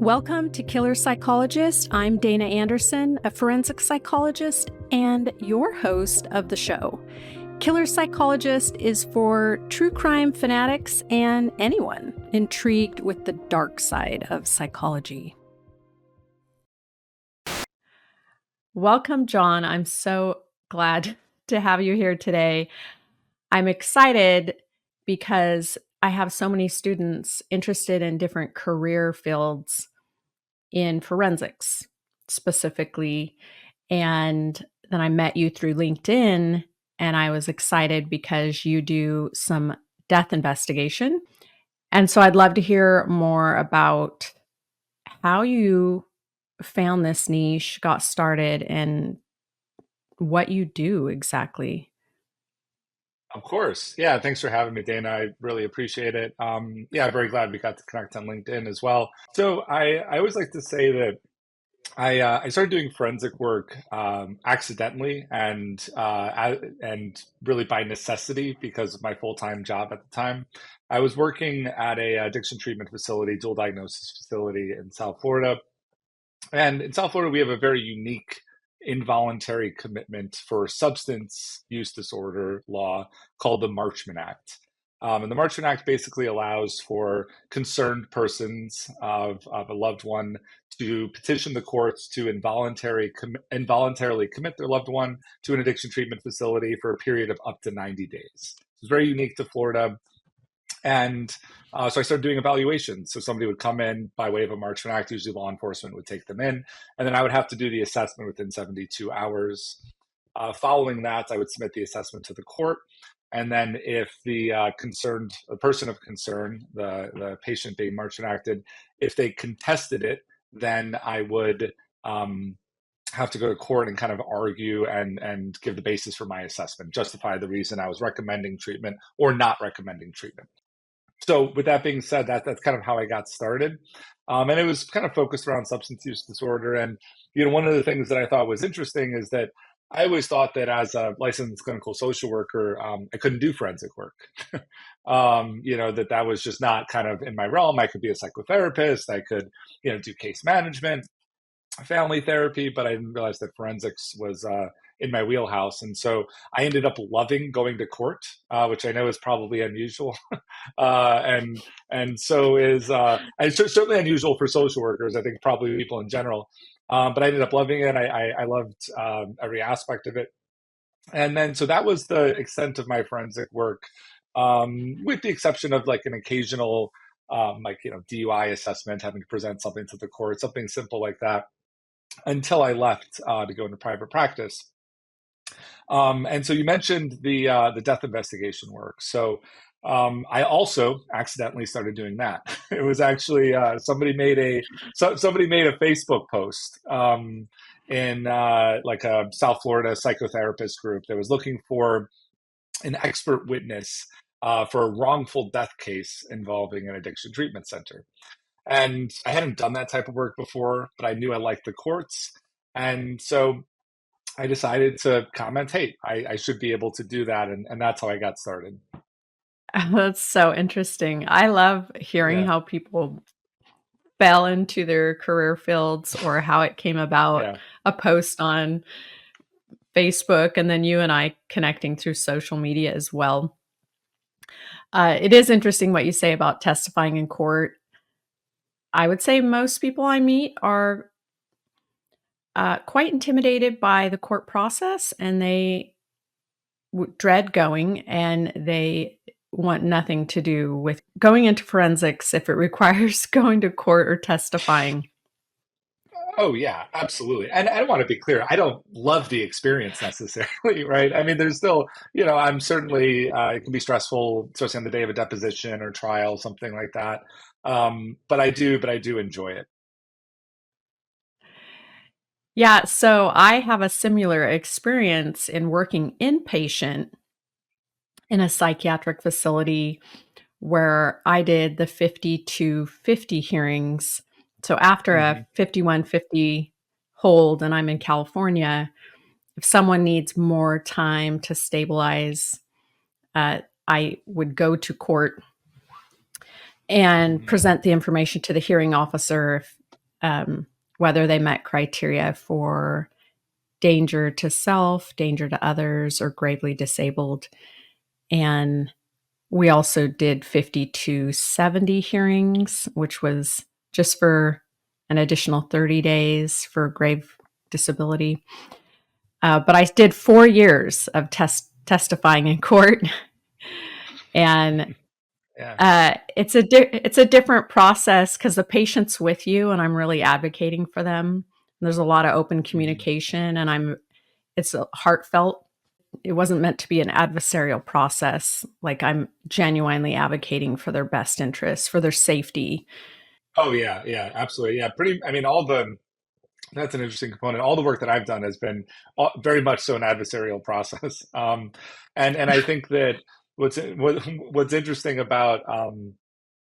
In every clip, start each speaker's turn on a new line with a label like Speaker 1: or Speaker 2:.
Speaker 1: Welcome to Killer Psychologist. I'm Dana Anderson, a forensic psychologist and your host of the show. Killer Psychologist is for true crime fanatics and anyone intrigued with the dark side of psychology. Welcome, John. I'm so glad to have you here today. I'm excited because I have so many students interested in different career fields in forensics specifically. And then I met you through LinkedIn, and I was excited because you do some death investigation. And so I'd love to hear more about how you found this niche, got started, and what you do exactly.
Speaker 2: Of course. Yeah. Thanks for having me, Dana. I really appreciate it. Yeah, very glad we got to connect on LinkedIn as well. So I always like to say that I started doing forensic work accidentally and really by necessity because of my full-time job at the time. I was working at a addiction treatment facility, dual diagnosis facility in South Florida. And in South Florida, we have a very unique involuntary commitment for substance use disorder law called the Marchman Act. And the Marchman Act basically allows for concerned persons of a loved one to petition the courts to involuntarily commit their loved one to an addiction treatment facility for a period of up to 90 days. It's very unique to Florida. And so I started doing evaluations. So somebody would come in by way of a Marchman Act, usually law enforcement would take them in, and then I would have to do the assessment within 72 hours. Following that, I would submit the assessment to the court. And then if the person of concern, the patient being Marchman Acted, if they contested it, then I would have to go to court and kind of argue and give the basis for my assessment, justify the reason I was recommending treatment or not recommending treatment. So with that being said, that's kind of how I got started. And it was kind of focused around substance use disorder. And, one of the things that I thought was interesting is that I always thought that as a licensed clinical social worker, I couldn't do forensic work. That was just not kind of in my realm. I could be a psychotherapist. I could, do case management, family therapy, but I didn't realize that forensics was in my wheelhouse. And so I ended up loving going to court, which I know is probably unusual. And so is it's certainly unusual for social workers, I think probably people in general. But I ended up loving it. I loved every aspect of it. And then, so that was the extent of my forensic work, with the exception of like an occasional, DUI assessment, having to present something to the court, something simple like that, until I left to go into private practice. And so you mentioned the death investigation work. So I also accidentally started doing that. It was actually somebody made a Facebook post in like a South Florida psychotherapist group that was looking for an expert witness for a wrongful death case involving an addiction treatment center. And I hadn't done that type of work before, but I knew I liked the courts. And so I decided to comment, hey, I should be able to do that. And that's how I got started.
Speaker 1: That's so interesting. I love hearing
Speaker 2: Yeah.
Speaker 1: how people fell into their career fields or how it came about,
Speaker 2: Yeah.
Speaker 1: a post on Facebook, and then you and I connecting through social media as well. It is interesting what you say about testifying in court. I would say most people I meet are quite intimidated by the court process, and they dread going, and they want nothing to do with going into forensics if it requires going to court or testifying.
Speaker 2: Oh, yeah, absolutely. And I want to be clear, I don't love the experience necessarily, right? I mean, there's still, I'm certainly, it can be stressful, especially on the day of a deposition or trial, something like that. But I do enjoy it.
Speaker 1: Yeah, so I have a similar experience in working inpatient in a psychiatric facility where I did the 50 to 50 hearings. So after a
Speaker 2: Mhm.
Speaker 1: 5150 hold, and I'm in California, if someone needs more time to stabilize, I would go to court and
Speaker 2: Mhm.
Speaker 1: present the information to the hearing officer. If whether they met criteria for danger to self, danger to others, or gravely disabled. And we also did 50 to 70 hearings, which was just for an additional 30 days for grave disability. But I did 4 years of testifying in court, and
Speaker 2: Yeah.
Speaker 1: it's a different process because the patient's with you, and I'm really advocating for them. There's a lot of open
Speaker 2: Mhm.
Speaker 1: communication, and it's heartfelt. It wasn't meant to be an adversarial process. Like, I'm genuinely advocating for their best interests, for their safety.
Speaker 2: Oh yeah, yeah, absolutely. Yeah, pretty. I mean, all the that's an interesting component. All the work that I've done has been very much so an adversarial process. And I think that what's interesting about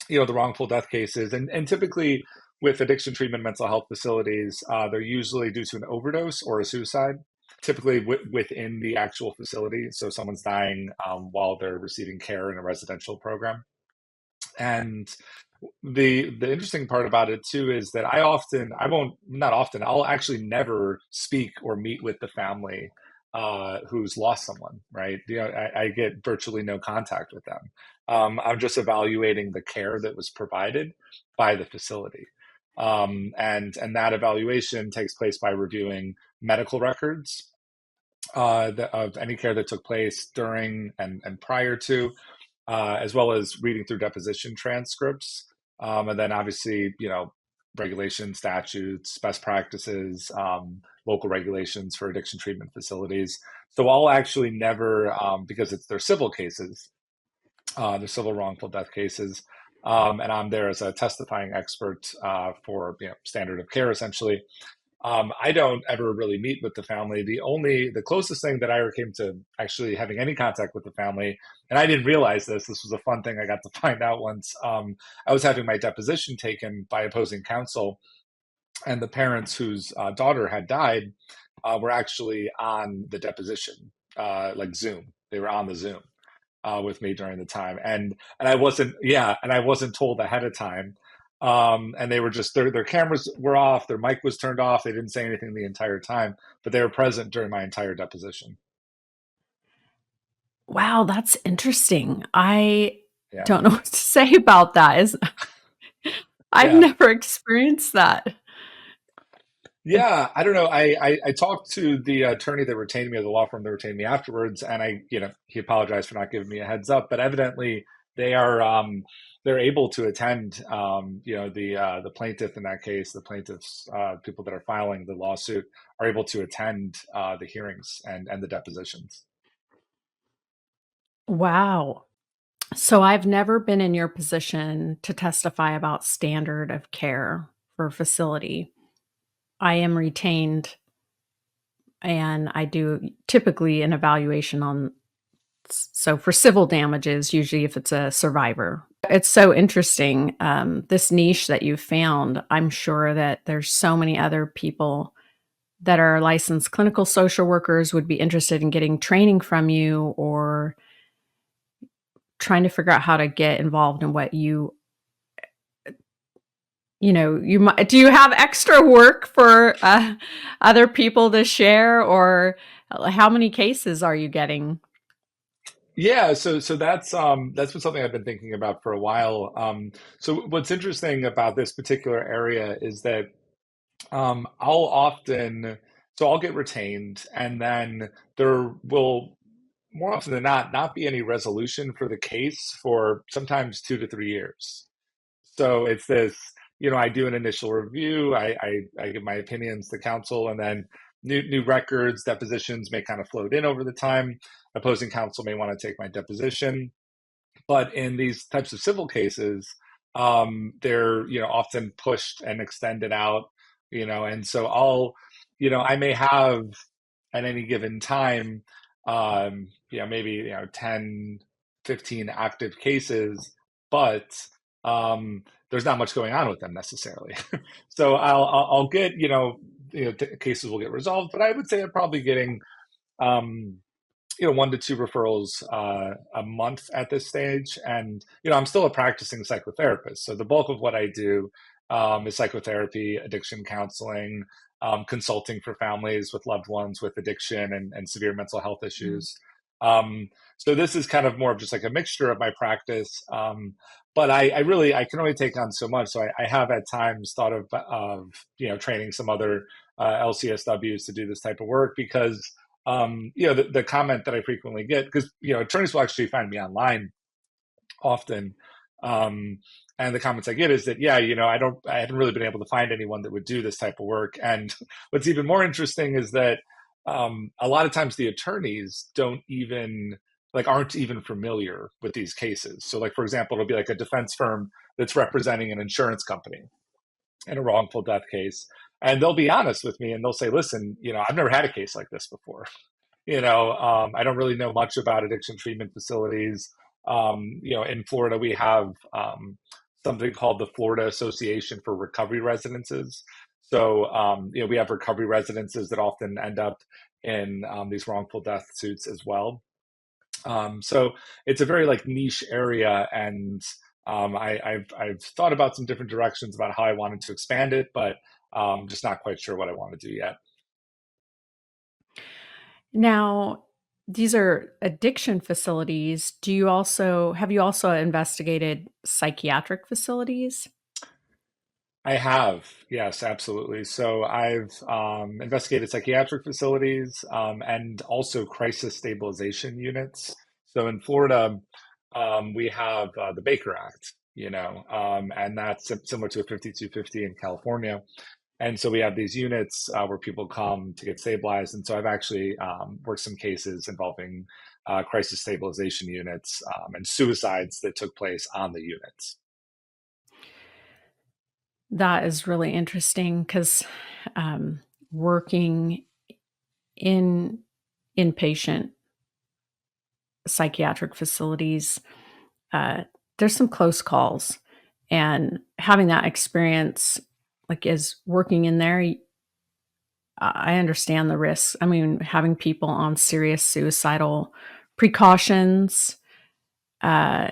Speaker 2: the wrongful death cases, and typically with addiction treatment mental health facilities, they're usually due to an overdose or a suicide, typically within the actual facility. So someone's dying while they're receiving care in a residential program. And the interesting part about it too is that I won't not often I'll actually never speak or meet with the family who's lost someone, right? I get virtually no contact with them. I'm just evaluating the care that was provided by the facility. And that evaluation takes place by reviewing medical records of any care that took place during and prior to, as well as reading through deposition transcripts. And then obviously, regulation statutes, best practices, local regulations for addiction treatment facilities. So I'll actually never, because they're civil cases, they're civil wrongful death cases. And I'm there as a testifying expert for standard of care essentially. I don't ever really meet with the family. The closest thing that I ever came to actually having any contact with the family, and I didn't realize this. This was a fun thing I got to find out once. I was having my deposition taken by opposing counsel, and the parents whose daughter had died were actually on the deposition, like Zoom. They were on the Zoom with me during the time, and I wasn't, yeah, and I wasn't told ahead of time. And they were just their cameras were off, their mic was turned off. They didn't say anything the entire time, but they were present during my entire deposition.
Speaker 1: Wow, that's interesting. I
Speaker 2: Yeah,
Speaker 1: don't know what to say about that. I've
Speaker 2: yeah,
Speaker 1: never experienced that. It
Speaker 2: yeah. I don't know. I talked to the attorney that retained me, or the law firm that retained me afterwards, and he apologized for not giving me a heads up. But evidently, they are they're able to attend. The plaintiff in that case, the plaintiffs, people that are filing the lawsuit, are able to attend the hearings and the depositions.
Speaker 1: Wow. So I've never been in your position to testify about standard of care for a facility. I am retained, and I do typically an evaluation on so for civil damages, usually if it's a survivor. It's so interesting, this niche that you found. I'm sure that there's so many other people that are licensed clinical social workers would be interested in getting training from you, or trying to figure out how to get involved in what you might. Do you have extra work for other people to share, or how many cases are you getting?
Speaker 2: Yeah, so that's been something I've been thinking about for a while. So what's interesting about this particular area is that I'll often so I'll get retained, and then there will more often than not be any resolution for the case for sometimes 2 to 3 years. So it's this, I do an initial review, I give my opinions to counsel, and then new records, depositions may kind of float in over the time. Opposing counsel may want to take my deposition, but in these types of civil cases, they're often pushed and extended out, and so I may have at any given time, maybe 10, 15 active cases, but there's not much going on with them necessarily. So I'll get cases will get resolved, but I would say I'm probably getting um, 1 to 2 referrals a month at this stage. And I'm still a practicing psychotherapist, so the bulk of what I do is psychotherapy, addiction counseling, consulting for families with loved ones with addiction and severe mental health
Speaker 1: Mm.
Speaker 2: issues. Um, so this is kind of more of just like a mixture of my practice. But I really I can only take on so much. So I have at times thought of training some other LCSWs to do this type of work because the comment that I frequently get, because attorneys will actually find me online often. Um, and the comments I get is that, yeah, I haven't really been able to find anyone that would do this type of work. And what's even more interesting is that a lot of times the attorneys aren't even familiar with these cases. So, like, for example, it'll be like a defense firm that's representing an insurance company in a wrongful death case. And they'll be honest with me and they'll say, listen, I've never had a case like this before. I don't really know much about addiction treatment facilities. In Florida, we have something called the Florida Association for Recovery Residences. So, we have recovery residences that often end up in these wrongful death suits as well. So it's a very like niche area, and I've thought about some different directions about how I wanted to expand it, but just not quite sure what I want to do yet.
Speaker 1: Now, these are addiction facilities. Have you also investigated psychiatric facilities?
Speaker 2: I have, yes, absolutely. So I've investigated psychiatric facilities and also crisis stabilization units. So in Florida, we have the Baker Act, and that's similar to a 5250 in California. And so we have these units where people come to get stabilized. And so I've actually worked some cases involving crisis stabilization units and suicides that took place on the units.
Speaker 1: That is really interesting 'cause, working in inpatient psychiatric facilities, uh, there's some close calls, and having that experience, like, as working in there, I understand the risks. I mean, having people on serious suicidal precautions, uh,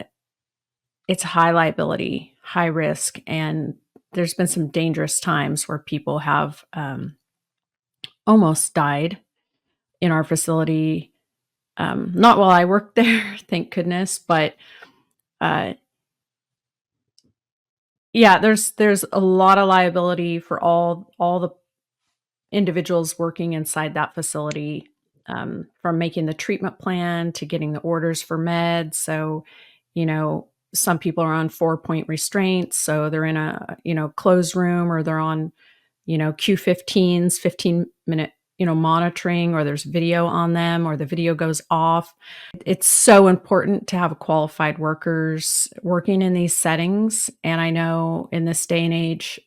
Speaker 1: it's high liability, high risk, and there's been some dangerous times where people have, almost died in our facility. Not while I worked there, thank goodness, but, uh, yeah, there's a lot of liability for all the individuals working inside that facility, from making the treatment plan to getting the orders for meds. So, some people are on 4-point restraints, so they're in a, closed room, or they're on, Q15s, 15-minute, monitoring, or there's video on them, or the video goes off. It's so important to have qualified workers working in these settings. And I know in this day and age,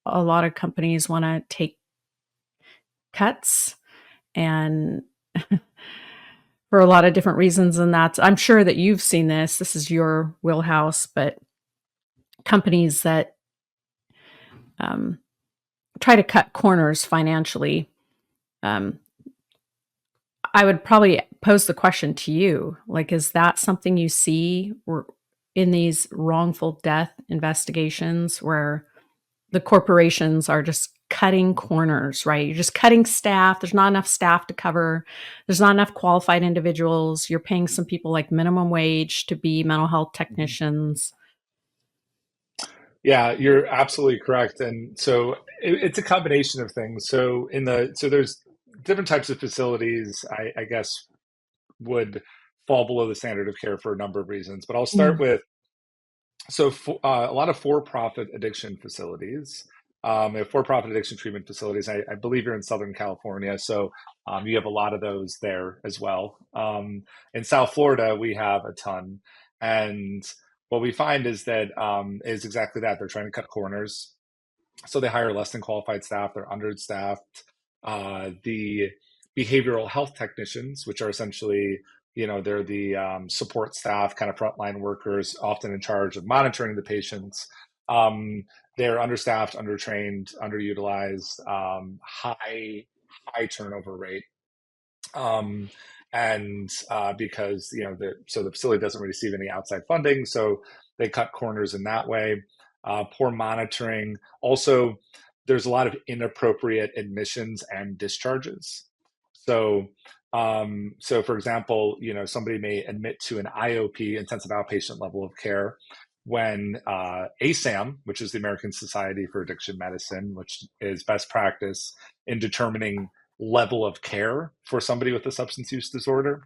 Speaker 1: a lot of companies want to take cuts, and for a lot of different reasons. And I'm sure that you've seen this. This is your wheelhouse, but companies that um, try to cut corners financially, um, I would probably pose the question to you, like, is that something you see or in these wrongful death investigations where the corporations are just cutting corners, right? You're just cutting staff. There's not enough staff to cover. There's not enough qualified individuals. You're paying some people like minimum wage to be mental health
Speaker 2: Mhm.
Speaker 1: technicians.
Speaker 2: Yeah, you're absolutely correct. And so it's a combination of things. So there's different types of facilities, I guess, would fall below the standard of care for a number of reasons. But I'll start
Speaker 1: Mm.
Speaker 2: with a lot of for-profit addiction facilities, for-profit addiction treatment facilities. I believe you're in Southern California, so you have a lot of those there as well. In South Florida, we have a ton, and what we find is that is exactly that. They're trying to cut corners, so they hire less than qualified staff. They're understaffed. The behavioral health technicians, which are essentially, they're the support staff, kind of frontline workers, often in charge of monitoring the patients. Um, they're understaffed, undertrained, underutilized, high turnover rate. Um, and because so the facility doesn't receive any outside funding, so they cut corners in that way. poor monitoring. Also, there's a lot of inappropriate admissions and discharges. So, so for example, somebody may admit to an IOP, intensive outpatient level of care, when ASAM, which is the American Society for Addiction Medicine, which is best practice in determining level of care for somebody with a substance use disorder,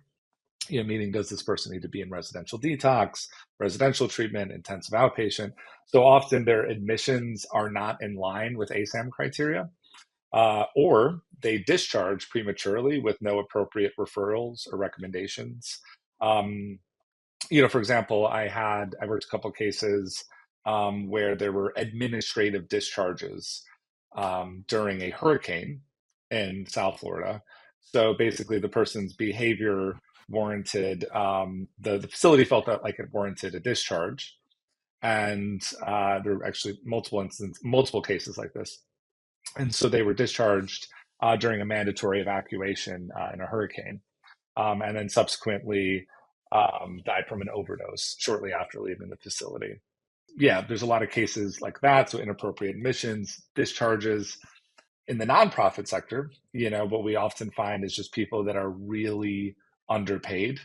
Speaker 2: meaning does this person need to be in residential detox, residential treatment, intensive outpatient? So often their admissions are not in line with ASAM criteria, or they discharge prematurely with no appropriate referrals or recommendations. For example, I worked a couple of cases where there were administrative discharges during a hurricane in South Florida. So basically, the person's behavior warranted, the facility felt that like it warranted a discharge. And there were actually multiple cases like this. And so they were discharged during a mandatory evacuation in a hurricane, and then subsequently died from an overdose shortly after leaving the facility. Yeah, there's a lot of cases like that. So inappropriate admissions, discharges. In the nonprofit sector, what we often find is just people that are really underpaid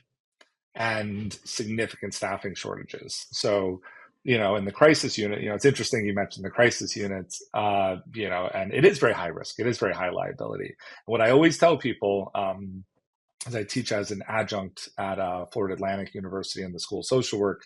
Speaker 2: and significant staffing shortages. So, in the crisis unit, it's interesting you mentioned the crisis units, and it is very high risk. It is very high liability. What I always tell people, as I teach as an adjunct at Florida Atlantic University in the School of Social Work,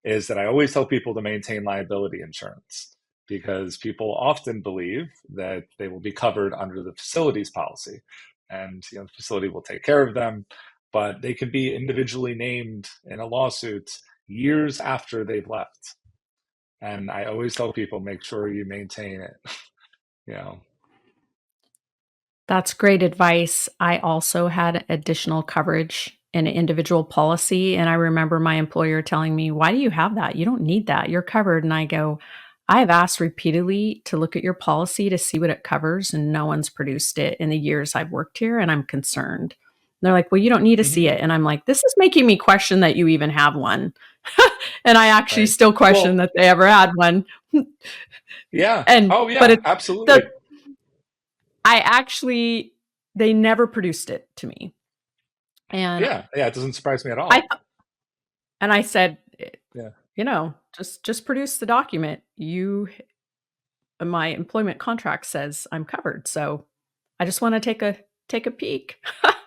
Speaker 2: is that I always tell people to maintain liability insurance, because people often believe that they will be covered under the facilities policy, and the facility will take care of them, but they can be individually named in a lawsuit years after they've left. And I always tell people, make sure you maintain it. you know
Speaker 1: That's great advice. I also had additional coverage in an individual policy, and I remember my employer telling me, "Why do you have that? You don't need that. You're covered." And I go, "I have asked repeatedly to look at your policy to see what it covers, and no one's produced it in the years I've worked here, and I'm concerned." And they're like, "Well, you don't need to see
Speaker 2: Mhm.
Speaker 1: it." And I'm like, "This is making me question that you even have one." And I actually
Speaker 2: Right.
Speaker 1: still question
Speaker 2: Well,
Speaker 1: that they ever had one.
Speaker 2: yeah.
Speaker 1: And
Speaker 2: Oh,
Speaker 1: but
Speaker 2: yeah,
Speaker 1: it's
Speaker 2: absolutely.
Speaker 1: the I actually they never produced it to me. And
Speaker 2: Yeah. Yeah. It doesn't surprise me at
Speaker 1: I
Speaker 2: all.
Speaker 1: and I said,
Speaker 2: Yeah.
Speaker 1: just produce the document. My employment contract says I'm covered, so I just wanna take a peek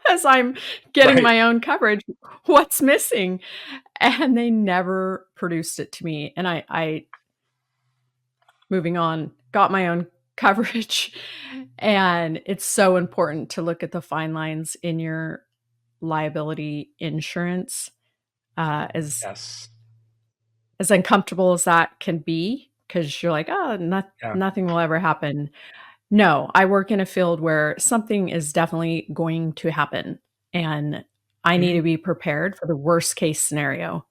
Speaker 1: as I'm getting
Speaker 2: Right.
Speaker 1: my own coverage. What's missing? And they never produced it to me, and I moving on, got my own coverage, and it's so important to look at the fine lines in your liability insurance, as
Speaker 2: Yes.
Speaker 1: uncomfortable as that can be, because 'cause you're like, "Oh,
Speaker 2: Yeah.
Speaker 1: nothing will ever happen." No, I work in a field where something is definitely going to happen, and I need to
Speaker 2: Mhm.
Speaker 1: be prepared for the worst case scenario.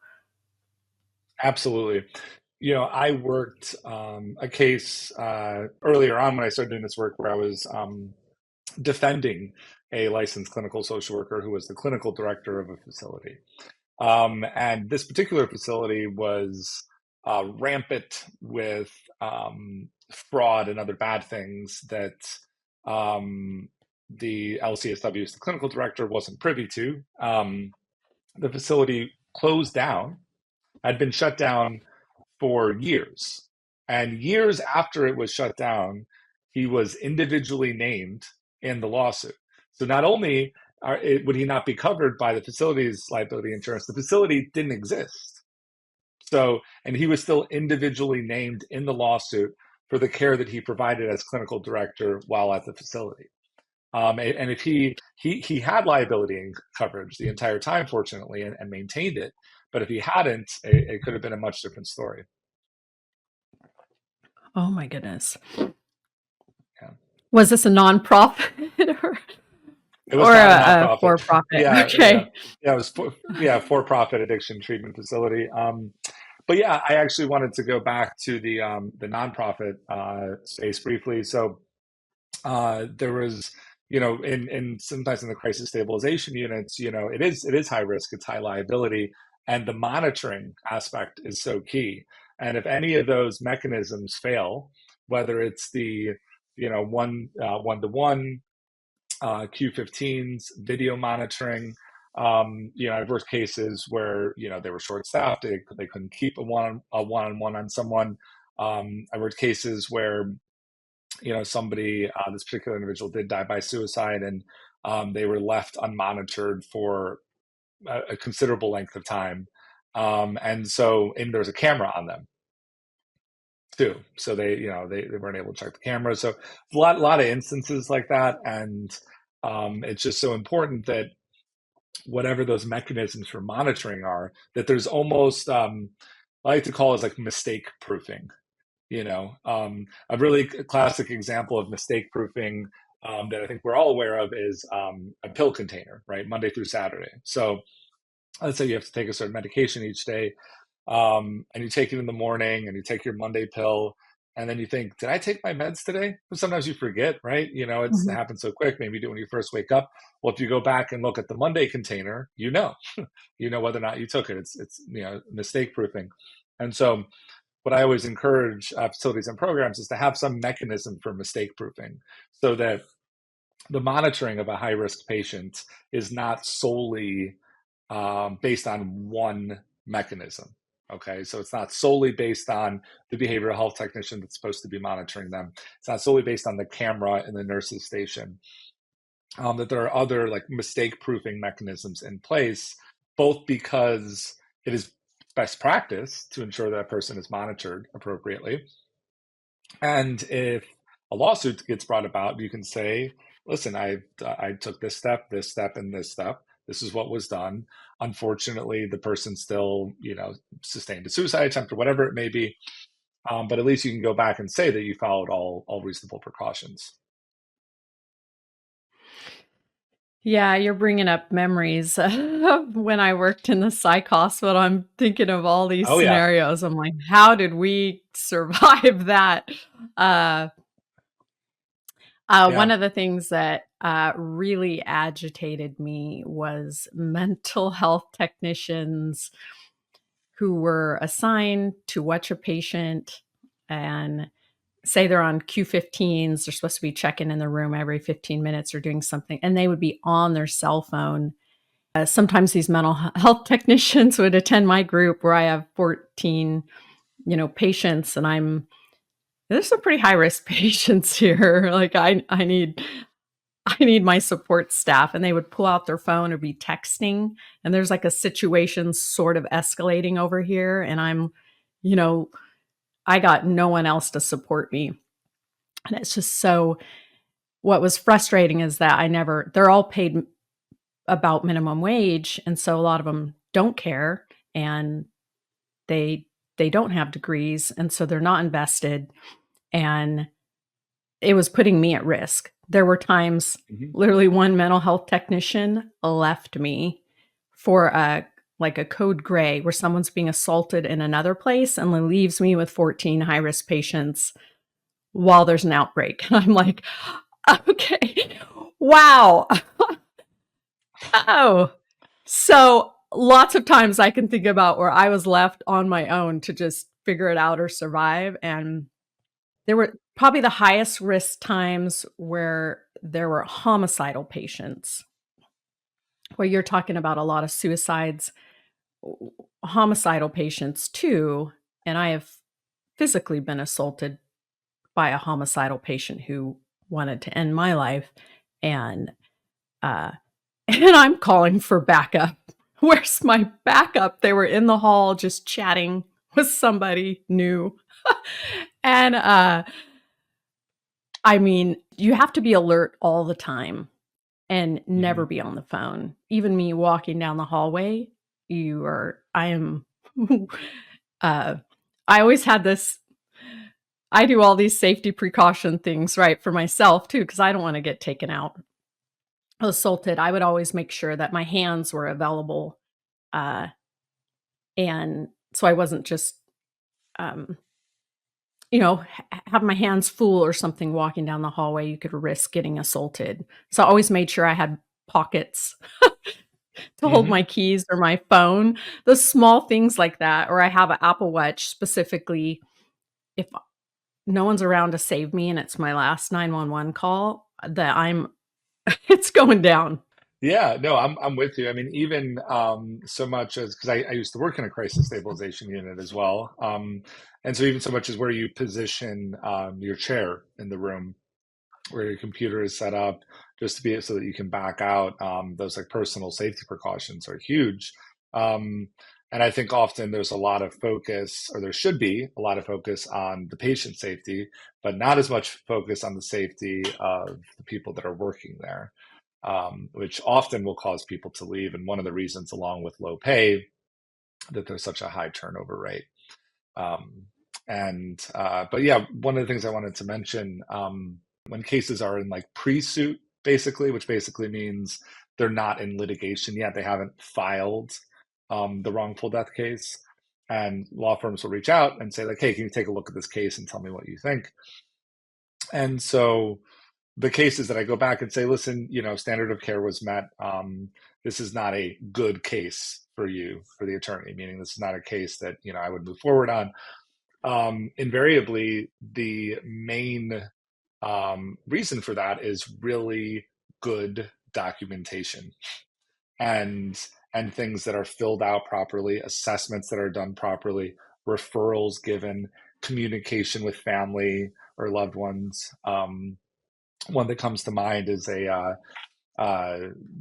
Speaker 2: Absolutely. I worked a case earlier on when I started doing this work, where I was defending a licensed clinical social worker who was the clinical director of a facility. And this particular facility was rampant with fraud and other bad things that um, the LCSW, the clinical director, wasn't privy to. The facility closed down, had been shut down for years. And years after it was shut down, he was individually named in the lawsuit. So not only would he not be covered by the facility's liability insurance, the facility didn't exist. So, and he was still individually named in the lawsuit for the care that he provided as clinical director while at the facility. And if he had liability coverage the entire time, fortunately, and maintained it, but if he hadn't, it could have been a much different story.
Speaker 1: Oh my goodness.
Speaker 2: Yeah.
Speaker 1: Was this a nonprofit or
Speaker 2: It was not a nonprofit.
Speaker 1: for-profit?
Speaker 2: Yeah, yeah,
Speaker 1: Okay.
Speaker 2: yeah. It was for-profit addiction treatment facility. But yeah, I actually wanted to go back to the nonprofit space briefly. So there was, in sometimes in the crisis stabilization units, it is high risk, it's high liability, and the monitoring aspect is so key. And if any of those mechanisms fail, whether it's the one-to-one Q15s, video monitoring. I've worked cases where they were short staffed, they couldn't keep a one-on-one on someone. I've worked cases where somebody, this particular individual did die by suicide, and they were left unmonitored for a considerable length of time, and there was a camera on them too. So they weren't able to check the camera. So a lot of instances like that, and it's just so important that whatever those mechanisms for monitoring are, that there's almost I like to call it like mistake proofing. A really classic example of mistake proofing that I think we're all aware of is a pill container, right? Monday through Saturday. So let's say you have to take a certain medication each day, and you take it in the morning and you take your Monday pill, and then you think, did I take my meds today? But sometimes you forget, right? It
Speaker 1: Mhm.
Speaker 2: happens so quick. Maybe you do when you first wake up. Well, if you go back and look at the Monday container, whether or not you took it. It's mistake proofing. And so what I always encourage facilities and programs is to have some mechanism for mistake proofing, so that the monitoring of a high risk patient is not solely based on one mechanism. Okay, so it's not solely based on the behavioral health technician that's supposed to be monitoring them. It's not solely based on the camera in the nurse's station. That there are other like mistake proofing mechanisms in place, both because it is best practice to ensure that a person is monitored appropriately, and if a lawsuit gets brought about, you can say, listen, I took this step, and this step. This is what was done. Unfortunately, the person still, sustained a suicide attempt or whatever it may be. But at least you can go back and say that you followed all reasonable precautions.
Speaker 1: Yeah, you're bringing up memories of when I worked in the psych hospital. I'm thinking of all these
Speaker 2: Oh yeah,
Speaker 1: scenarios. I'm like, how did we survive that? Uh, one
Speaker 2: yeah.
Speaker 1: of the things that really agitated me was mental health technicians who were assigned to watch a patient, and say they're on Q15s, they're supposed to be checking in the room every 15 minutes or doing something, and they would be on their cell phone. Sometimes these mental health technicians would attend my group where I have 14, patients, and there's some pretty high risk patients here. Like I need my support staff, and they would pull out their phone or be texting, and there's like a situation sort of escalating over here, and you know, I got no one else to support me. And it's just so what was frustrating is that they're all paid about minimum wage, and so a lot of them don't care, and they they don't have degrees, and so they're not invested, and it was putting me at risk. There were times
Speaker 2: Hmm.
Speaker 1: literally one mental health technician left me for a code gray where someone's being assaulted in another place and then leaves me with 14 high risk patients while there's an outbreak. And I'm like, okay, wow. Oh, so lots of times I can think about where I was left on my own to just figure it out or survive. And there were probably the highest risk times where there were homicidal patients, where you're talking about a lot of suicides, homicidal patients too. And I have physically been assaulted by a homicidal patient who wanted to end my life. And uh, and I'm calling for backup. Where's my backup? They were in the hall just chatting with somebody new. And I mean, you have to be alert all the time and never
Speaker 2: Hmm.
Speaker 1: be on the phone. Even me walking down the hallway, I am, uh, I always had this, I do all these safety precaution things, right, for myself too, because I don't want to get taken out assaulted. I would always make sure that my hands were available. Uh, and so I wasn't just, um, have my hands full or something walking down the hallway. You could risk getting assaulted. So I always made sure I had pockets to hold
Speaker 2: Hmm.
Speaker 1: my keys or my phone, the small things like that. Or I have an Apple Watch specifically if no one's around to save me and it's my last 911 call that I'm it's going down.
Speaker 2: Yeah, no, I'm with you. I mean, even so much as because I used to work in a crisis stabilization unit as well, and so even so much as where you position your chair in the room, where your computer is set up, just to be so that you can back out. Those like personal safety precautions are huge. Um, and I think often there's a lot of focus, or there should be a lot of focus on the patient safety, but not as much focus on the safety of the people that are working there, which often will cause people to leave. And one of the reasons, along with low pay, that there's such a high turnover rate. Um, but yeah, one of the things I wanted to mention, when cases are in like pre-suit, basically, which basically means they're not in litigation yet, they haven't filed the wrongful death case, and law firms will reach out and say like, "Hey, can you take a look at this case and tell me what you think?" And so the cases that I go back and say, "Listen, standard of care was met. This is not a good case for you, for the attorney, meaning this is not a case that I would move forward on." Invariably, the main reason for that is really good documentation and things that are filled out properly, assessments that are done properly, referrals given, communication with family or loved ones. One that comes to mind is uh,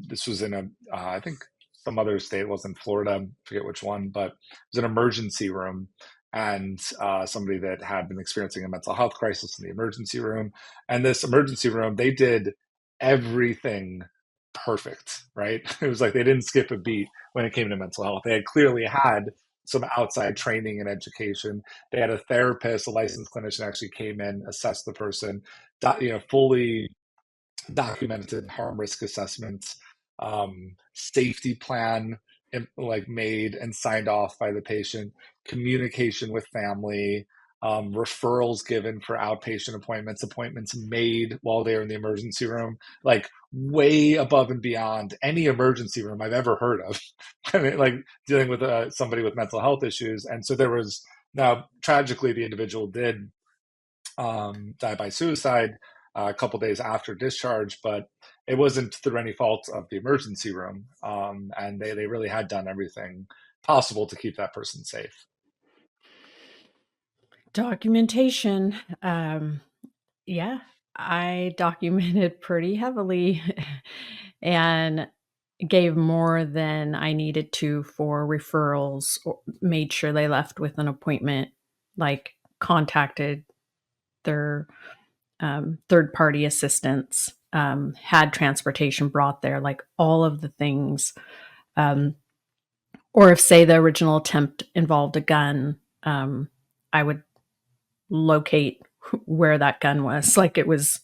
Speaker 2: this was in I think some other state, it wasn't Florida, I forget which one, but it was an emergency room, and somebody that had been experiencing a mental health crisis in the emergency room. And this emergency room, they did everything perfect, right? It was like they didn't skip a beat when it came to mental health. They had clearly had some outside training and education. They had a therapist, a licensed clinician actually came in, assessed the person, fully documented harm risk assessments, safety plan like made and signed off by the patient, communication with family, referrals given for outpatient appointments made while they're in the emergency room, like way above and beyond any emergency room I've ever heard of. I mean, like dealing with somebody with mental health issues. And so there was, now tragically the individual did died by suicide a couple days after discharge, but it wasn't through any fault of the emergency room. And they really had done everything possible to keep that person safe.
Speaker 1: Documentation. Yeah, I documented pretty heavily and gave more than I needed to for referrals, or made sure they left with an appointment, like contacted their third party assistants, had transportation brought there, like all of the things. Um, or if, say, the original attempt involved a gun, I would locate where that gun was. Like it was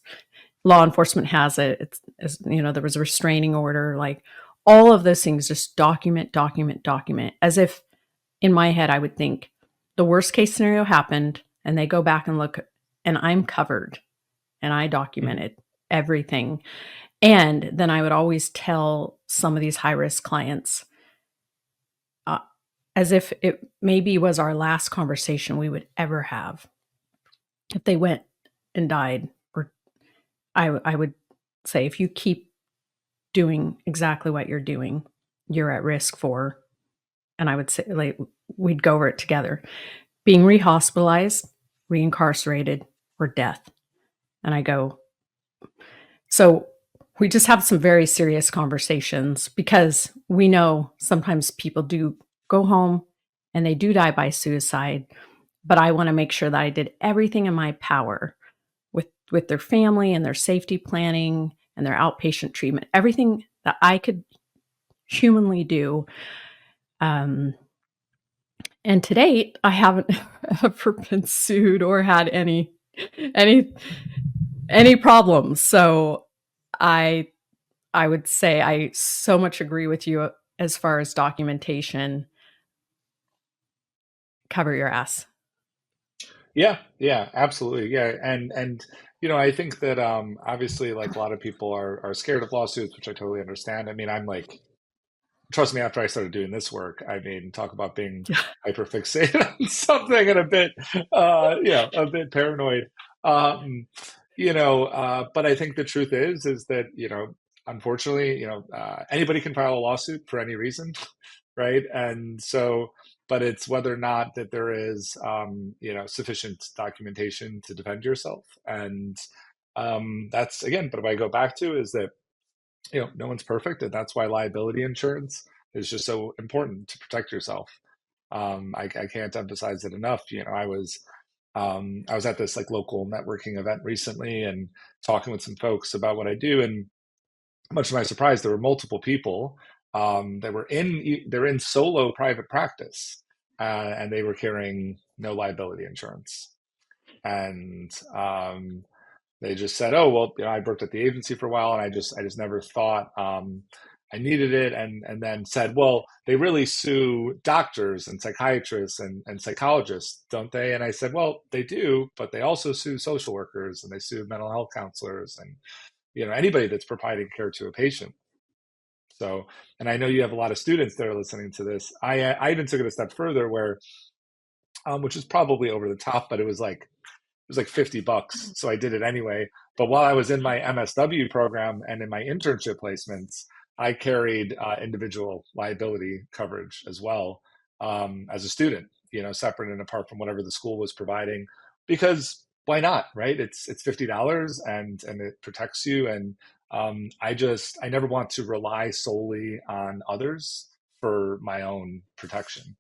Speaker 1: law enforcement has it. There was a restraining order, like all of those things, just document, document, document. As if in my head, I would think the worst case scenario happened and they go back and look and I'm covered and I
Speaker 2: Mhm.
Speaker 1: documented everything. And then I would always tell some of these high risk clients, uh, as if it maybe was our last conversation we would ever have. If they went and died, or I would say, if you keep doing exactly what you're doing, you're at risk for, and I would say, like, we'd go over it together, being rehospitalized, reincarcerated, or death. And I go, so we just have some very serious conversations because we know sometimes people do go home and they do die by suicide, but I want to make sure that I did everything in my power with their family and their safety planning and their outpatient treatment, everything that I could humanly do. Um, and to date, I haven't ever been sued or had any any problems. So I I would say I so much agree with you as far as documentation. Cover your ass.
Speaker 2: Yeah, yeah, absolutely. Yeah. And I think that obviously like a lot of people are scared of lawsuits, which I totally understand. I mean, I'm like trust me, after I started doing this work, I mean, talk about being hyperfixated on something and a bit, a bit paranoid. Um, but I think the truth is that, unfortunately, anybody can file a lawsuit for any reason, right? And so, but it's whether or not that there is, sufficient documentation to defend yourself. And that's again, but if I go back to is that no one's perfect, and that's why liability insurance is just so important to protect yourself. I can't emphasize it enough. I was at this like local networking event recently and talking with some folks about what I do, and much to my surprise, there were multiple people that they're in solo private practice, and they were carrying no liability insurance, and they just said, "Oh, well, I worked at the agency for a while, and I just never thought I needed it." And then said, "Well, they really sue doctors and psychiatrists and psychologists, don't they?" And I said, "Well, they do, but they also sue social workers and they sue mental health counselors and anybody that's providing care to a patient." So, and I know you have a lot of students that are listening to this. I even took it a step further, where which is probably over the top, but it was like $50. So I did it anyway. But while I was in my MSW program and in my internship placements, I carried individual liability coverage as well, as a student, separate and apart from whatever the school was providing, because why not, right? It's $50 and it protects you. And I never want to rely solely on others for my own protection.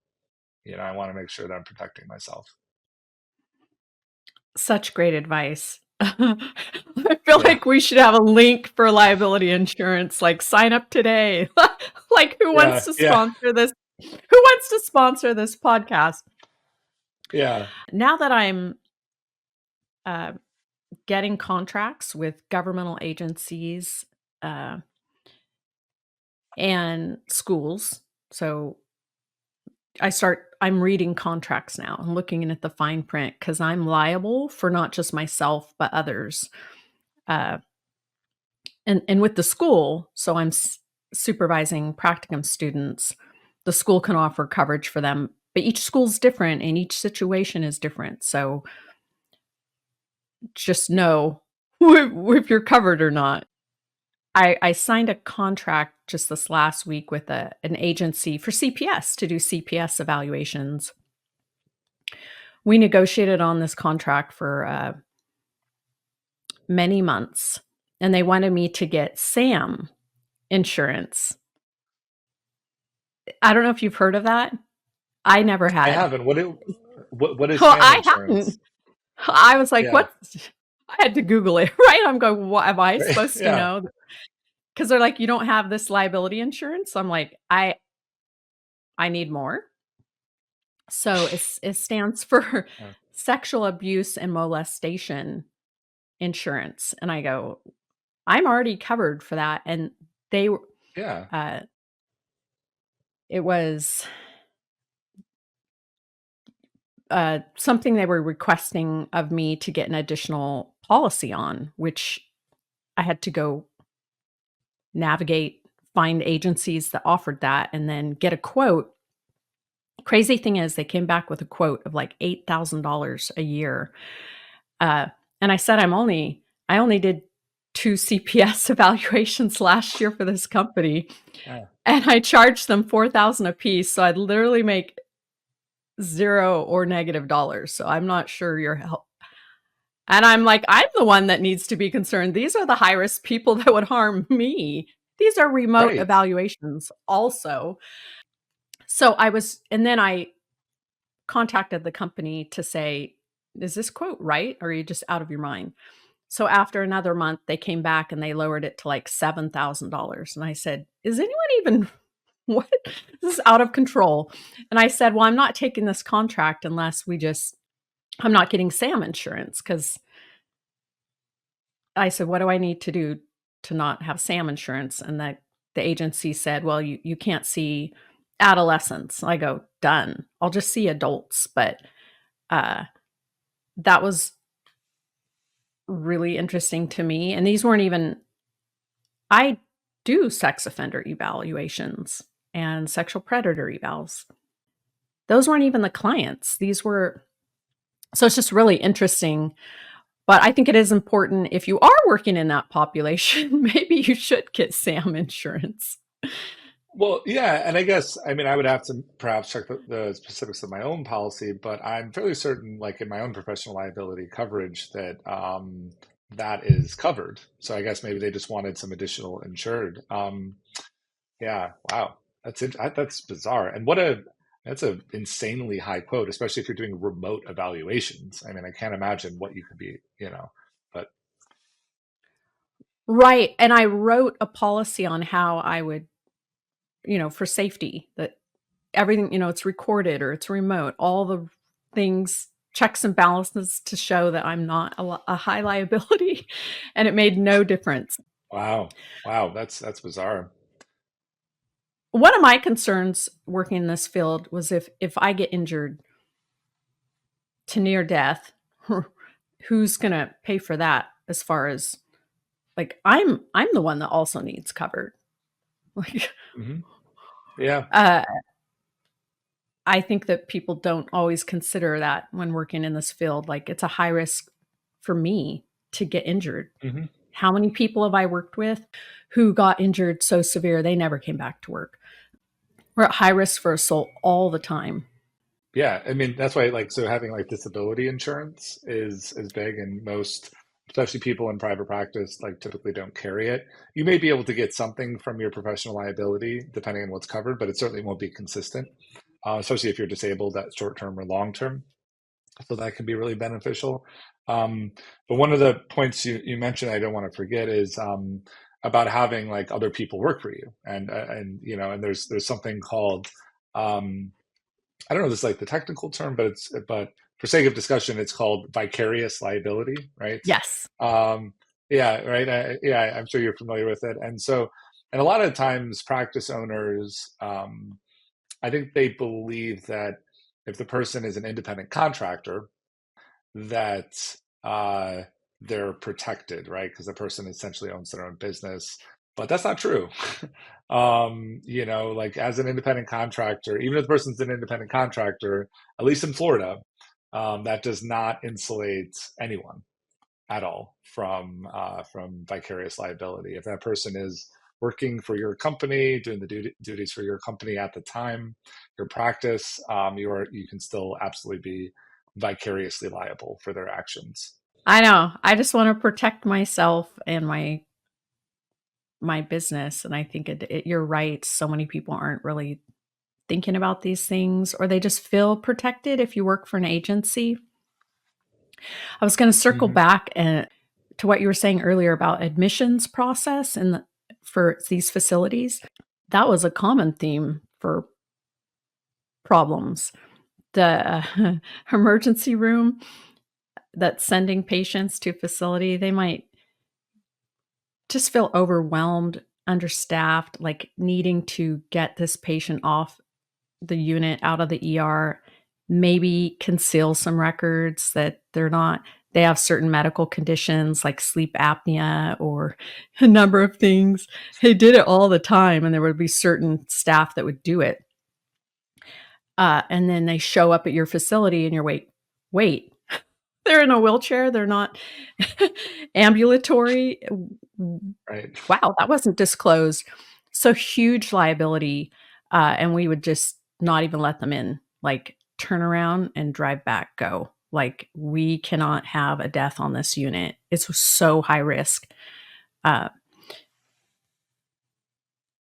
Speaker 2: I want to make sure that I'm protecting myself.
Speaker 1: Such great advice. I feel
Speaker 2: Yeah.
Speaker 1: like we should have a link for liability insurance, like sign up today. Like who
Speaker 2: Yeah.
Speaker 1: wants to
Speaker 2: Yeah.
Speaker 1: sponsor this? Who wants to sponsor this podcast?
Speaker 2: Yeah.
Speaker 1: Now that I'm uh, getting contracts with governmental agencies uh, and schools, so I'm reading contracts now and looking at the fine print because I'm liable for not just myself but others. Uh, and with the school, so I'm supervising practicum students. The school can offer coverage for them, but each school's different and each situation is different. So just know if you're covered or not. I signed a contract just this last week with an agency for CPS to do CPS evaluations. We negotiated on this contract for many months, and they wanted me to get SAM insurance. I don't know if you've heard of that. I never
Speaker 2: I
Speaker 1: had.
Speaker 2: haven't. What is
Speaker 1: Well,
Speaker 2: SAM
Speaker 1: I hadn't.
Speaker 2: insurance?
Speaker 1: I was like,
Speaker 2: Yeah.
Speaker 1: "What?" I had to Google it, right? I'm going, "What am I supposed to
Speaker 2: Yeah.
Speaker 1: know?" Because they're like, "You don't have this liability insurance." I'm like, I need more." So it stands for
Speaker 2: Yeah.
Speaker 1: sexual abuse and molestation insurance, and I go, "I'm already covered for that." And they were,
Speaker 2: Yeah.
Speaker 1: uh, it was something they were requesting of me to get an additional policy on, which I had to go navigate, find agencies that offered that, and then get a quote. Crazy thing is, they came back with a quote of like $8,000 a year. Uh, and I said, I only did 2 CPS evaluations last year for this company,
Speaker 2: Yeah.
Speaker 1: and I charged them 4,000 a piece. So I'd literally make zero or negative dollars. So I'm not sure your help. And I'm like, I'm the one that needs to be concerned. These are the high risk people that would harm me. These are remote
Speaker 2: Right.
Speaker 1: evaluations also. So and then I contacted the company to say, is this quote right? Or are you just out of your mind? So after another month, they came back and they lowered it to like $7,000. And I said, is anyone even, what? This is out of control. And I said, well, I'm not taking this contract unless I'm not getting SAM insurance, because I said, what do I need to do to not have SAM insurance? And the agency said, well, you can't see adolescents. I go, done. I'll just see adults. But uh, that was really interesting to me. And these weren't even, I do sex offender evaluations. and sexual predator evals. Those weren't even the clients. So it's just really interesting. But I think it is important if you are working in that population, maybe you should get SAM insurance.
Speaker 2: Well, yeah, and I guess I mean I would have to perhaps check the specifics of my own policy, but I'm fairly certain, like in my own professional liability coverage, that that is covered. So I guess maybe they just wanted some additional insured. Yeah, wow, that's bizarre, and that's a insanely high quote, especially if you're doing remote evaluations. I mean, I can't imagine what you could be, but
Speaker 1: Right. And I wrote a policy on how I would, for safety, that everything, it's recorded or it's remote, all the things, checks and balances to show that I'm not a high liability. And it made no difference.
Speaker 2: wow, wow, that's bizarre.
Speaker 1: One of my concerns working in this field was if I get injured to near death, who's going to pay for that as far as like I'm the one that also needs covered. Like
Speaker 2: Hmm. Yeah.
Speaker 1: uh I think that people don't always consider that when working in this field. Like it's a high risk for me to get injured.
Speaker 2: Hmm.
Speaker 1: How many people have I worked with who got injured so severe they never came back to work? We're at high risk for assault all the time.
Speaker 2: Yeah, I mean that's why like so having like disability insurance is big, and most, especially people in private practice, like typically don't carry it. You may be able to get something from your professional liability depending on what's covered, but it certainly won't be consistent, especially if you're disabled at short term or long term. So that can be really beneficial. Um, but one of the points you mentioned I don't want to forget is about having like other people work for you, and and there's something called I don't know this is like the technical term, but for sake of discussion, it's called vicarious liability, right?
Speaker 1: Yes.
Speaker 2: Um, yeah, right. Yeah, I'm sure you're familiar with it. And a lot of times, practice owners, I think they believe that if the person is an independent contractor, that uh, they're protected, right? Because the person essentially owns their own business. But that's not true. Like as an independent contractor, even if the person's an independent contractor, at least in Florida, that does not insulate anyone at all from vicarious liability. If that person is working for your company, doing the duties for your company at the time, your practice, you can still absolutely be vicariously liable for their actions.
Speaker 1: I know. I just want to protect myself and my business, and I think you're right. So many people aren't really thinking about these things, or they just feel protected if you work for an agency. I was going to circle
Speaker 2: Hmm.
Speaker 1: back to what you were saying earlier about admissions process for these facilities. That was a common theme for problems. The emergency room that's sending patients to facility, they might just feel overwhelmed, understaffed, like needing to get this patient off the unit, out of the ER, maybe conceal some records that they have certain medical conditions like sleep apnea or a number of things. They did it all the time, and there would be certain staff that would do it. And then they show up at your facility and you're wait, they're in a wheelchair. They're not ambulatory.
Speaker 2: Right.
Speaker 1: Wow, that wasn't disclosed. So huge liability. And we would just not even let them in, like turn around and drive back, go. Like we cannot have a death on this unit. It's so high risk. Uh,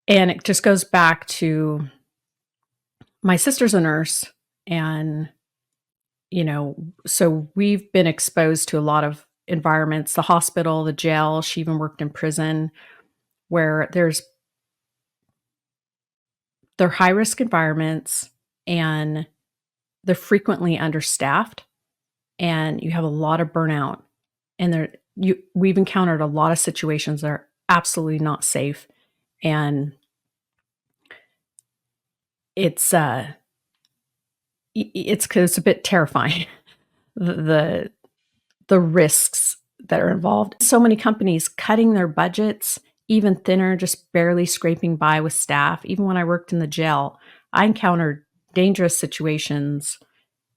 Speaker 1: and it just goes back to my sister's a nurse, and so we've been exposed to a lot of environments, the hospital, the jail. She even worked in prison where they're high risk environments, and they're frequently understaffed, and you have a lot of burnout, and we've encountered a lot of situations that are absolutely not safe, and it's it's a bit terrifying. the the risks that are involved. So many companies cutting their budgets even thinner, just barely scraping by with staff. Even when I worked in the jail, I encountered dangerous situations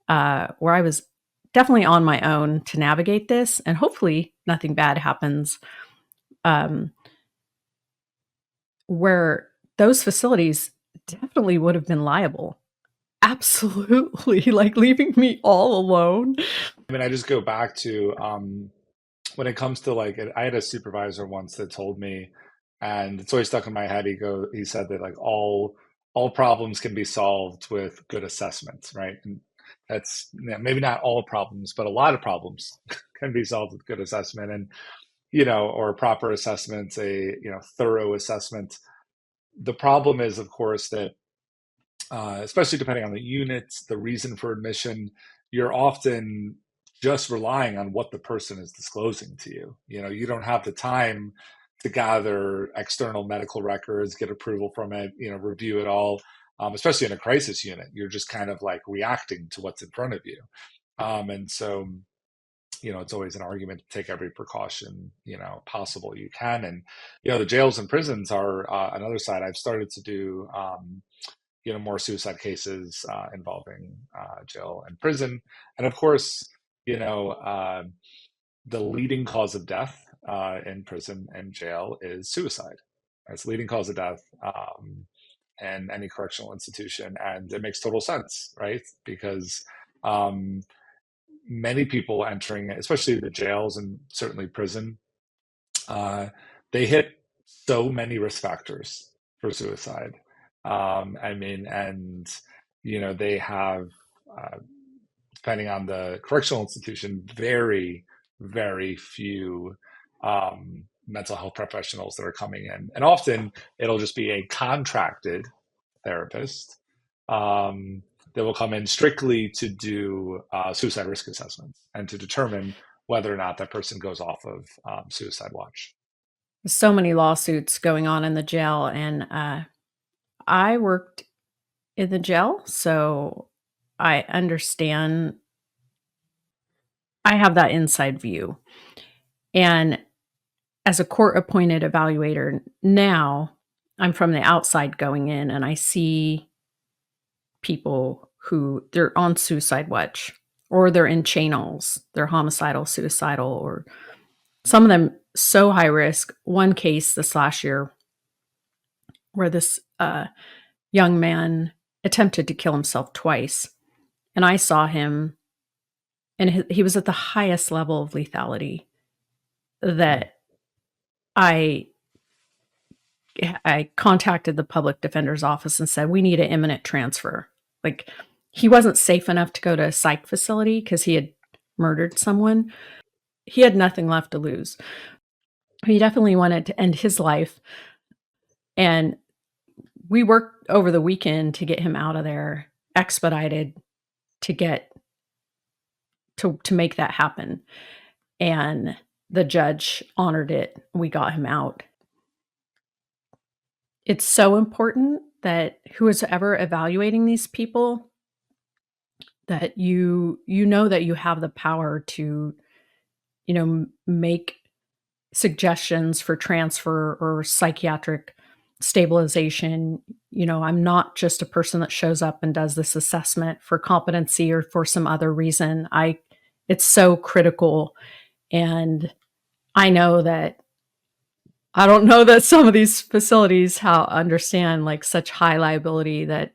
Speaker 1: where I was definitely on my own to navigate this, and hopefully nothing bad happens. Um, where those facilities definitely would have been liable. Absolutely, like leaving me all alone.
Speaker 2: I mean, I just go back to when it comes to like, I had a supervisor once that told me, and it's always stuck in my head. He said that like all problems can be solved with good assessments, right? And that's, you know, maybe not all problems, but a lot of problems can be solved with good assessment, and or proper assessments, a thorough assessment. The problem is, of course, that especially depending on the units, the reason for admission, you're often just relying on what the person is disclosing to you. You don't have the time to gather external medical records, get approval from it, review it all. Especially in a crisis unit, you're just kind of like reacting to what's in front of you. And so, it's always an argument to take every precaution, possible you can. And, the jails and prisons are another side. I've started to do, more suicide cases involving jail and prison. And of course, you know, uh, the leading cause of death in prison and jail is suicide. It's the leading cause of death in any correctional institution. And it makes total sense, right? Because um, many people entering, especially the jails and certainly prison, uh, they hit so many risk factors for suicide. I mean, and they have, uh, depending on the correctional institution, very, very few mental health professionals that are coming in, and often it'll just be a contracted therapist um, that will come in strictly to do suicide risk assessments and to determine whether or not that person goes off of suicide watch.
Speaker 1: So many lawsuits going on in the jail, and I worked in the jail, so I understand. I have that inside view. And as a court appointed evaluator now, I'm from the outside going in, and I see people who they're on suicide watch, or they're in channels, they're homicidal, suicidal, or some of them so high risk. One case this last year where this young man attempted to kill himself twice, and I saw him, and he was at the highest level of lethality
Speaker 2: Mm.
Speaker 1: that I I contacted the public defender's office and said, we need an imminent transfer. Like, he wasn't safe enough to go to a psych facility because he had murdered someone. He had nothing left to lose. He definitely wanted to end his life. And we worked over the weekend to get him out of there, expedited to get to make that happen. And the judge honored it. We got him out. It's so important that who is ever evaluating these people, that you know that you have the power to, make suggestions for transfer or psychiatric stabilization. I'm not just a person that shows up and does this assessment for competency or for some other reason. It's so critical. And I know that I don't know that some of these facilities how understand like such high liability that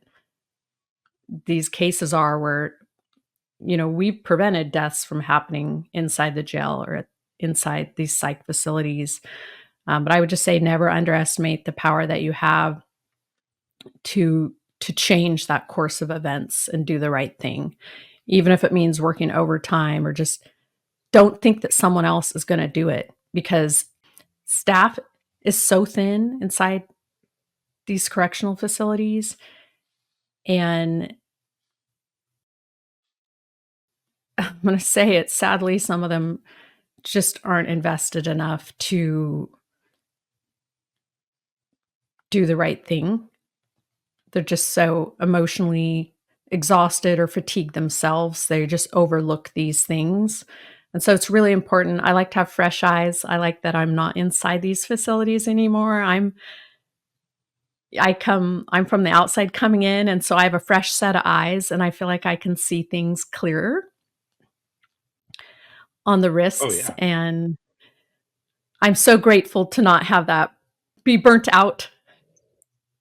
Speaker 1: these cases are, where we've prevented deaths from happening inside the jail or inside these psych facilities. But I would just say never underestimate the power that you have to change that course of events and do the right thing, even if it means working overtime, or just don't think that someone else is going to do it, because staff is so thin inside these correctional facilities. And I'm going to say it, sadly, some of them just aren't invested enough to do the right thing. They're just so emotionally exhausted or fatigued themselves. They just overlook these things. And so it's really important. I like to have fresh eyes. I like that I'm not inside these facilities anymore. I'm from the outside coming in, and so I have a fresh set of eyes, and I feel like I can see things clearer on the
Speaker 2: Oh
Speaker 1: risks,
Speaker 2: yeah.
Speaker 1: and I'm so grateful to not have that be burnt out.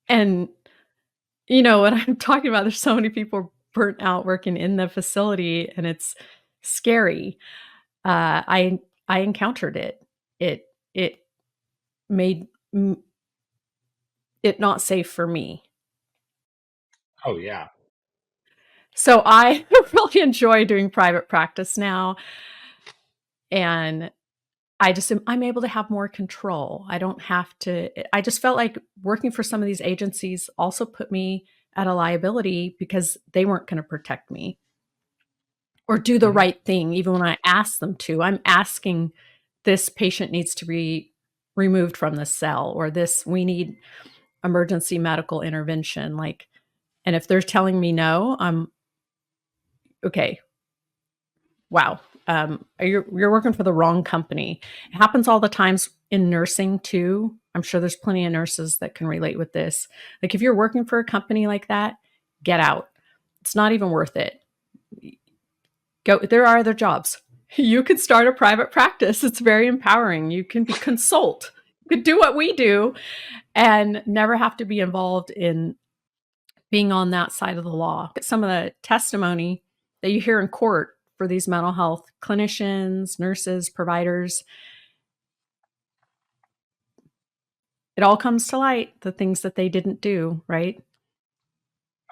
Speaker 1: And what I'm talking about, there's so many people burnt out working in the facility, and it's scary. I encountered it. It made it not safe for me.
Speaker 2: Oh yeah.
Speaker 1: So I really enjoy doing private practice now, and I'm able to have more control. I don't have to I just felt like working for some of these agencies also put me at a liability because they weren't gonna protect me or do the
Speaker 2: Hmm.
Speaker 1: right thing even when I asked them to. I'm asking, "This patient needs to be removed from the cell," or "This we need emergency medical intervention," like, and if they're telling me no, I'm okay, wow, you're working for the wrong company. It happens all the times in nursing too. I'm sure there's plenty of nurses that can relate with this. Like if you're working for a company like that, get out. It's not even worth it. Go. There are other jobs. You can start a private practice. It's very empowering. You can consult. You can do what we do and never have to be involved in being on that side of the law. Some of the testimony that you hear in court for these mental health clinicians, nurses, providers, it all comes to light, the things that they didn't do, right?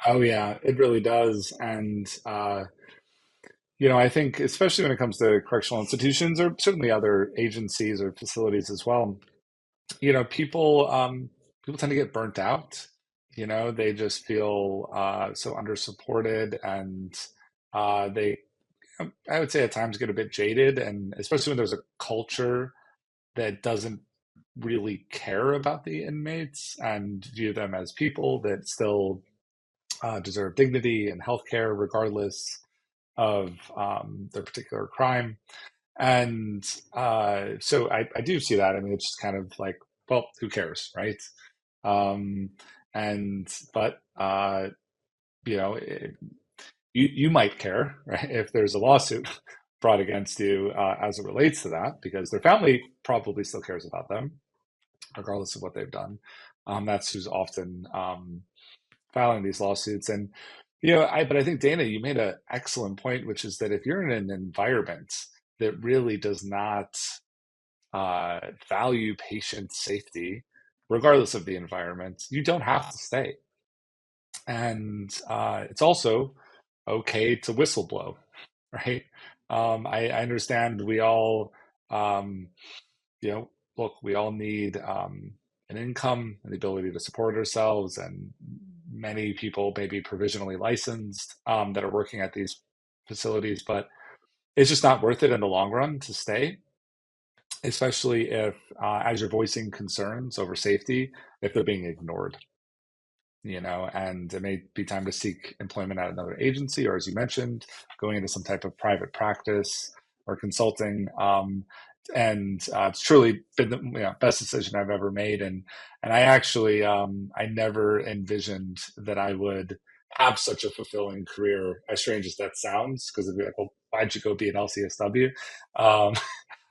Speaker 2: Oh yeah, it really does. And I think especially when it comes to correctional institutions or certainly other agencies or facilities as well, people tend to get burnt out. They just feel so undersupported, and they I would say at times get a bit jaded, and especially when there's a culture that doesn't really care about the inmates and view them as people that still deserve dignity and healthcare regardless of their particular crime. And so I do see that. I mean, it's just kind of like, well, who cares, right? Um, and but it, you might care, right, if there's a lawsuit brought against you as it relates to that, because their family probably still cares about them, regardless of what they've done. That's who's often filing these lawsuits. And but I think Dana, you made an excellent point, which is that if you're in an environment that really does not value patient safety, regardless of the environment, you don't have to stay. And it's also okay to whistleblow, right? I understand we all, um, look, we all need an income and the ability to support ourselves, and many people may be provisionally licensed that are working at these facilities, but it's just not worth it in the long run to stay, especially if, as you're voicing concerns over safety, if they're being ignored, and it may be time to seek employment at another agency, or as you mentioned, going into some type of private practice or consulting. And it's truly been the best decision I've ever made. And I actually, I never envisioned that I would have such a fulfilling career, as strange as that sounds, because it'd be like, well, why'd you go be an LCSW? Um,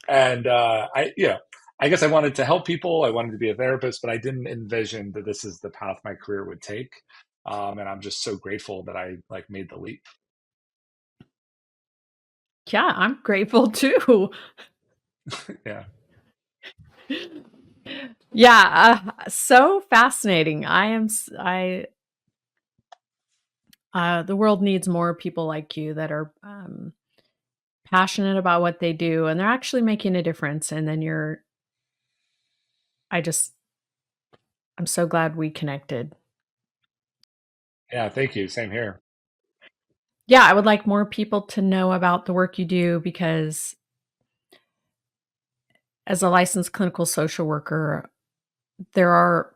Speaker 2: and I guess I wanted to help people. I wanted to be a therapist, but I didn't envision that this is the path my career would take. And I'm just so grateful that I like made the leap.
Speaker 1: Yeah, I'm grateful too.
Speaker 2: Yeah.
Speaker 1: Yeah, so fascinating. The world needs more people like you that are passionate about what they do and they're actually making a difference. And then I just, I'm so glad we connected.
Speaker 2: Yeah. Thank you. Same here.
Speaker 1: Yeah, I would like more people to know about the work you do because as a licensed clinical social worker, there are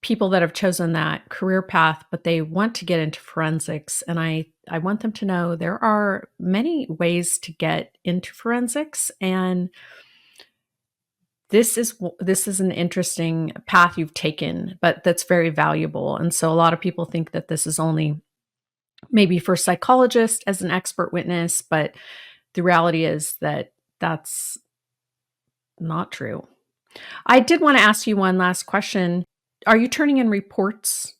Speaker 1: people that have chosen that career path, but they want to get into forensics. And I I want them to know there are many ways to get into forensics, and this is an interesting path you've taken, but that's very valuable. And so a lot of people think that this is only maybe for psychologists as an expert witness, but the reality is that that's not true. I did want to ask you one last question. Are you turning in reports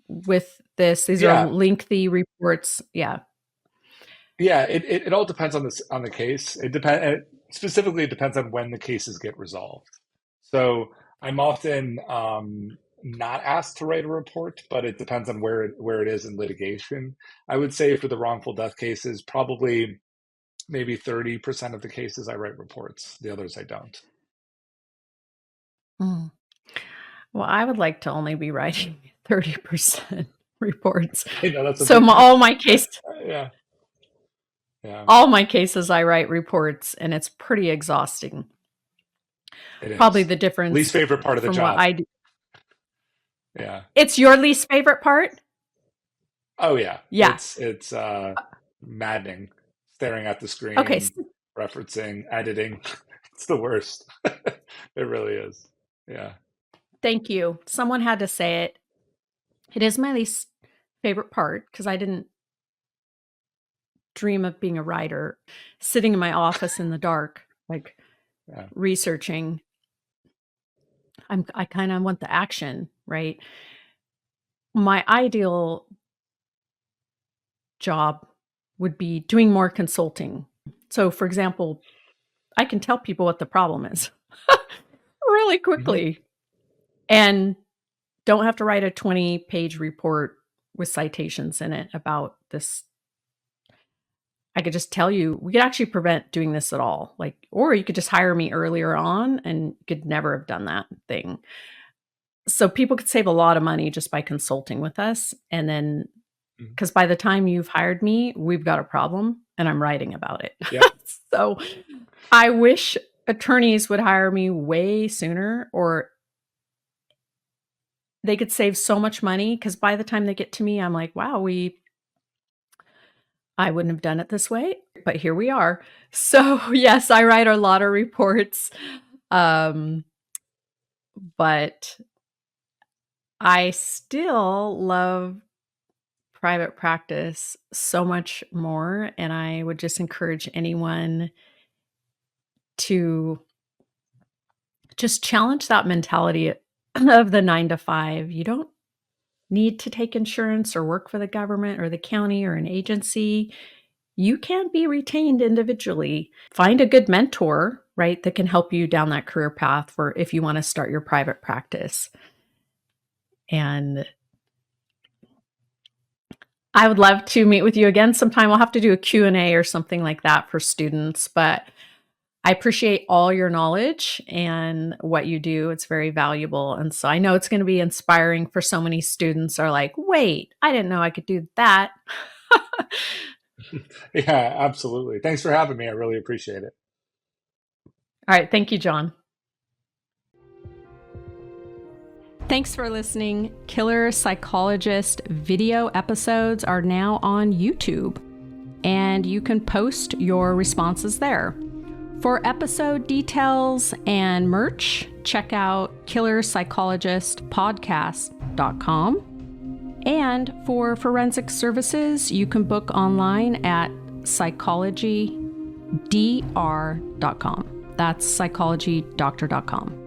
Speaker 1: with this? These are
Speaker 2: Yeah,
Speaker 1: lengthy reports. Yeah.
Speaker 2: yeah. It all depends on the case. It specifically, it depends on when the cases get resolved. So I'm often not asked to write a report, but it depends on where it is in litigation. I would say for the wrongful death cases, probably maybe 30% of the cases I write reports. The others I don't.
Speaker 1: Mm. Well, I would like to only be writing 30% reports.
Speaker 2: I know that's a
Speaker 1: So
Speaker 2: big.
Speaker 1: all my case
Speaker 2: Yeah, yeah.
Speaker 1: all my cases I write reports, and it's pretty exhausting.
Speaker 2: It
Speaker 1: Probably
Speaker 2: is.
Speaker 1: the
Speaker 2: Least
Speaker 1: difference
Speaker 2: favorite part of the
Speaker 1: from what
Speaker 2: job.
Speaker 1: I do.
Speaker 2: Yeah.
Speaker 1: It's your least favorite part?
Speaker 2: Oh yeah.
Speaker 1: Yeah.
Speaker 2: It's maddening staring at the
Speaker 1: Okay.
Speaker 2: screen, referencing, editing. It's the worst. It really is. Yeah.
Speaker 1: Thank you. Someone had to say it. It is my least favorite part because I didn't dream of being a writer, sitting in my office in the dark, like
Speaker 2: Yeah.
Speaker 1: researching. I kind of want the action, right? My ideal job would be doing more consulting. So, for example, I can tell people what the problem is really
Speaker 2: Mhm.
Speaker 1: quickly and don't have to write a 20-page report with citations in it about this. I could just tell you, we could actually prevent doing this at all. Like, or you could just hire me earlier on and you could never have done that thing. So people could save a lot of money just by consulting with us. And then,
Speaker 2: Mhm.
Speaker 1: because by the time you've hired me, we've got a problem and I'm writing about it.
Speaker 2: Yep.
Speaker 1: So I wish attorneys would hire me way sooner, or they could save so much money because by the time they get to me, I'm like, wow, I wouldn't have done it this way, but here we are. So yes, I write a lot of reports. Um, but I still love private practice so much more. And I would just encourage anyone to just challenge that mentality of the 9 to 5. You don't need to take insurance or work for the government or the county or an agency. You can be retained individually. Find a good mentor, right, that can help you down that career path for if you want to start your private practice. And I would love to meet with you again sometime. We'll have to do a Q&A or something like that for students, but I appreciate all your knowledge and what you do. It's very valuable. And so I know it's going to be inspiring for so many students are like, wait, I didn't know I could do that.
Speaker 2: Yeah, absolutely. Thanks for having me. I really appreciate it.
Speaker 1: All right. Thank you, John. Thanks for listening. Killer Psychologist video episodes are now on YouTube, and you can post your responses there. For episode details and merch, check out killerpsychologistpodcast.com. And for forensic services, you can book online at psychologydr.com. That's psychologydoctor.com.